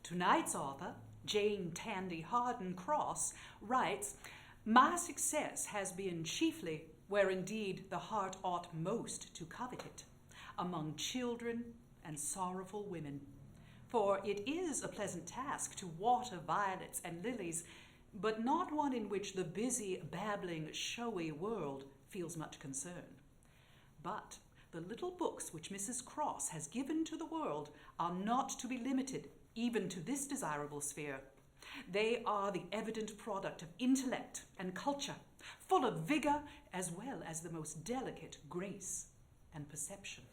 Tonight's author, Jane Tandy Hardin Cross, writes, "My success has been chiefly where indeed the heart ought most to covet it, among children and sorrowful women. For it is a pleasant task to water violets and lilies, but not one in which the busy, babbling, showy world feels much concern. But the little books which Mrs. Cross has given to the world are not to be limited even to this desirable sphere. They are the evident product of intellect and culture, full of vigor as well as the most delicate grace and perception.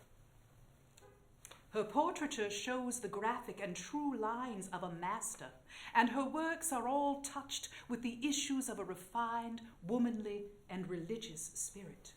Her portraiture shows the graphic and true lines of a master, and her works are all touched with the issues of a refined, womanly, and religious spirit.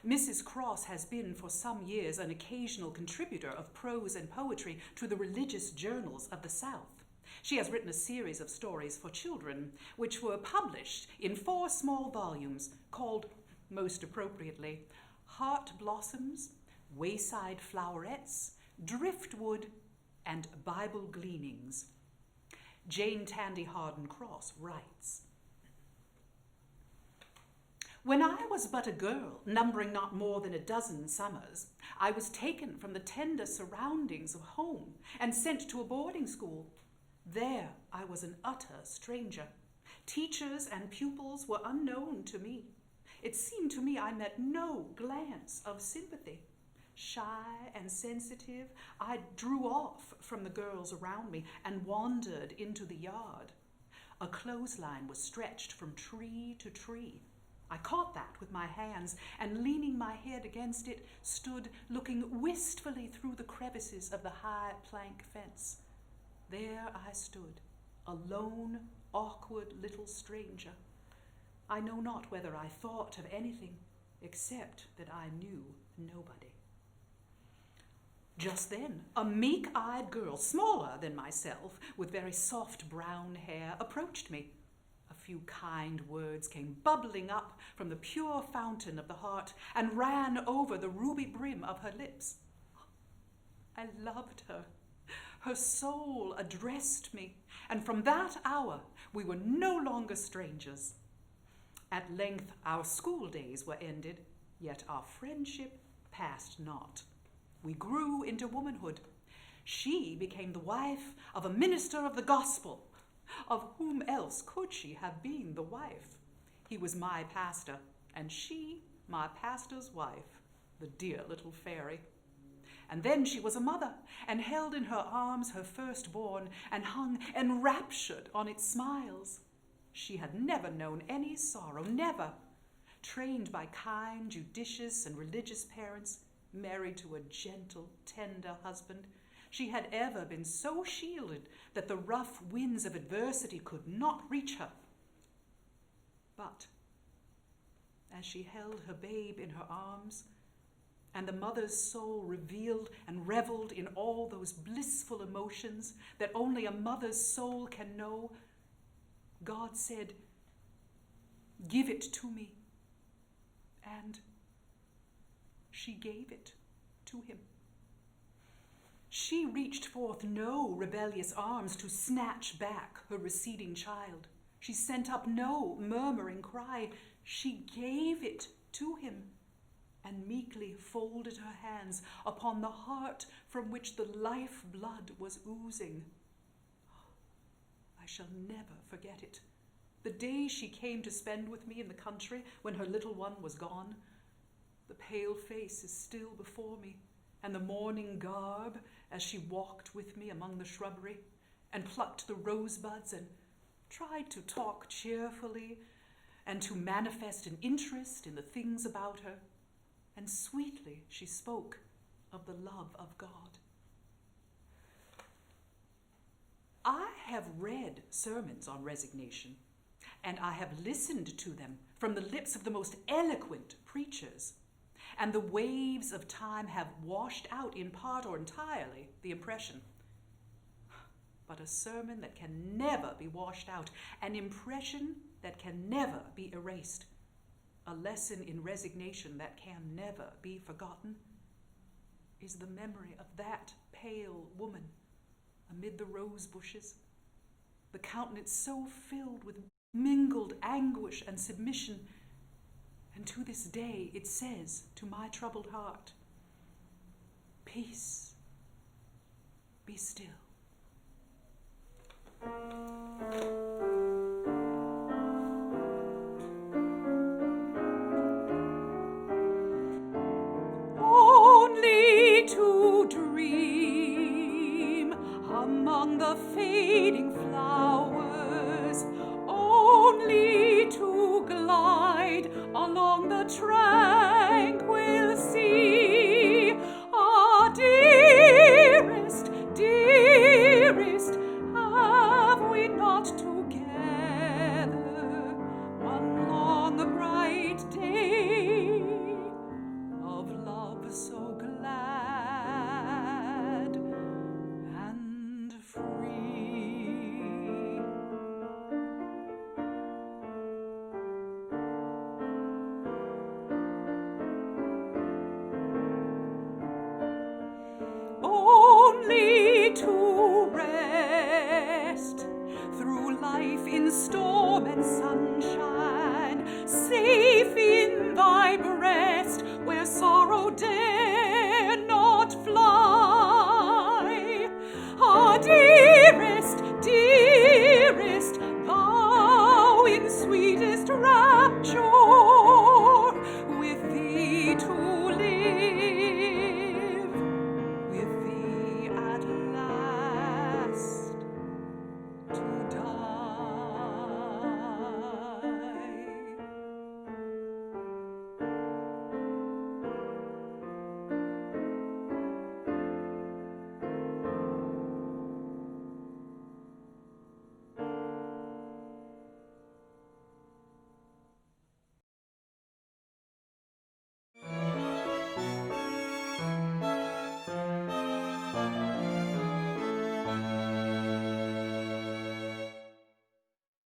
Mrs. Cross has been for some years an occasional contributor of prose and poetry to the religious journals of the South. She has written a series of stories for children, which were published in 4 small volumes called, most appropriately, Heart Blossoms, Wayside Flowerets, Driftwood, and Bible Gleanings. Jane Tandy Hardin Cross writes, "When I was but a girl, numbering not more than a dozen summers, I was taken from the tender surroundings of home and sent to a boarding school. There I was an utter stranger. Teachers and pupils were unknown to me. It seemed to me I met no glance of sympathy. Shy and sensitive, I drew off from the girls around me and wandered into the yard. A clothesline was stretched from tree to tree. I caught that with my hands, and leaning my head against it, stood looking wistfully through the crevices of the high plank fence. There I stood, a lone, awkward little stranger. I know not whether I thought of anything, except that I knew nobody. Just then, a meek-eyed girl, smaller than myself, with very soft brown hair, approached me. A few kind words came bubbling up from the pure fountain of the heart and ran over the ruby brim of her lips. I loved her. Her soul addressed me, and from that hour we were no longer strangers. At length our school days were ended, yet our friendship passed not. We grew into womanhood. She became the wife of a minister of the gospel. Of whom else could she have been the wife? He was my pastor, and she my pastor's wife, the dear little fairy. And then she was a mother, and held in her arms her firstborn, and hung enraptured on its smiles. She had never known any sorrow, never. Trained by kind, judicious, and religious parents, married to a gentle, tender husband, she had ever been so shielded that the rough winds of adversity could not reach her. But as she held her babe in her arms, and the mother's soul revealed and reveled in all those blissful emotions that only a mother's soul can know, God said, 'Give it to me.' And she gave it to him. She reached forth no rebellious arms to snatch back her receding child. She sent up no murmuring cry. She gave it to him and meekly folded her hands upon the heart from which the life blood was oozing. I shall never forget it. The day she came to spend with me in the country when her little one was gone. The pale face is still before me, and the mourning garb as she walked with me among the shrubbery and plucked the rosebuds and tried to talk cheerfully and to manifest an interest in the things about her. And sweetly she spoke of the love of God. I have read sermons on resignation, and I have listened to them from the lips of the most eloquent preachers. And the waves of time have washed out, in part or entirely, the impression. But a sermon that can never be washed out, an impression that can never be erased, a lesson in resignation that can never be forgotten, is the memory of that pale woman amid the rose bushes, the countenance so filled with mingled anguish and submission, and to this day it says to my troubled heart, "Peace, be still." Only to dream among the fading flowers, only to glide along the tranquil sea. Ah, dearest, dearest, have we not together one long bright day of love so glad and free? Only to rest through life in storm and